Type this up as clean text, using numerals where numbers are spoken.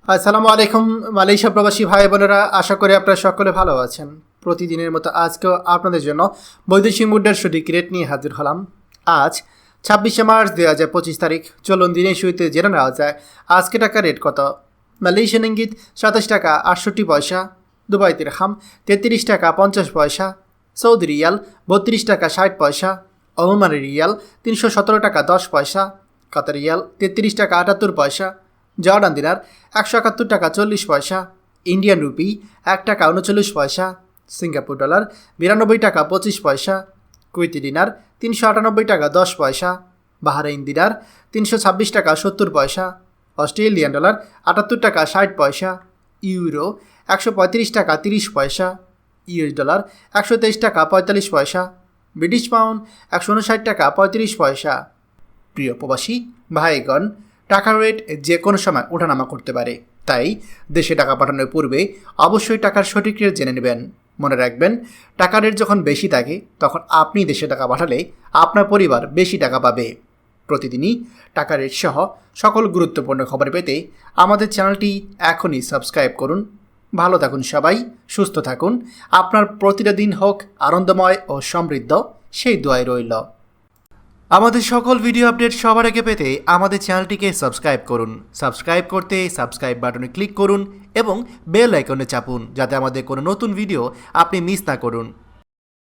আসসালামু আলাইকুম মালয়েশিয়া প্রবাসী ভাই বোনেরা, আশা করি আপনারা সকলে ভালো আছেন। প্রতিদিনের মতো আজকেও আপনাদের জন্য বৈদেশিক মুদ্রার সঠিক রেট নিয়ে হাজির হলাম। আজ 26শে মার্চ 2025 তারিখ। চলুন দিনের শুরুতে জেনে নেওয়া যায় আজকে টাকা রেট কত। মালয়েশিয়ান ইঙ্গিত 27 টাকা 68 পয়সা, দুবাই দিরহাম 33 টাকা 50 পয়সা, সৌদি রিয়াল 32 টাকা 60 পয়সা, ওমানি রিয়াল 317 টাকা 10 পয়সা, কাতার রিয়াল 33 টাকা 78 পয়সা, জর্ডান দিনার 171 টাকা 40 পয়সা, ইন্ডিয়ান রুপি 1 টাকা 39 পয়সা, সিঙ্গাপুর ডলার 92 টাকা 25 পয়সা, কুয়েতি দিনার 398 টাকা 10 পয়সা, বাহরাইন দিনার 326 টাকা 70 পয়সা, অস্ট্রেলিয়ান ডলার 78 টাকা 60 পয়সা, ইউরো 135 টাকা 30 পয়সা, ইউএস ডলার 123 টাকা 45 পয়সা, ব্রিটিশ পাউন্ড 159 টাকা 35 পয়সা। প্রিয় প্রবাসী ভাইগণ, টাকার রেট যে কোনো সময় ওঠানামা করতে পারে, তাই দেশে টাকা পাঠানোর পূর্বে অবশ্যই টাকার সঠিক রেট জেনে নেবেন। মনে রাখবেন, টাকার রেট যখন বেশি থাকে তখন আপনি দেশে টাকা পাঠালে আপনার পরিবার বেশি টাকা পাবে। প্রতিদিনই টাকার রেট সহ সকল গুরুত্বপূর্ণ খবর পেতে আমাদের চ্যানেলটি এখনই সাবস্ক্রাইব করুন। ভালো থাকুন সবাই, সুস্থ থাকুন, আপনার প্রতিটা দিন হোক আনন্দময় ও সমৃদ্ধ, সেই দোয়াই রইল। আমাদের সকল ভিডিও আপডেট সবার আগে পেতে আমাদের চ্যানেলটিকে সাবস্ক্রাইব করুন। সাবস্ক্রাইব করতে সাবস্ক্রাইব বাটনে ক্লিক করুন এবং বেল আইকনে চাপুন, যাতে আমাদের কোনো নতুন ভিডিও আপনি মিস না করুন।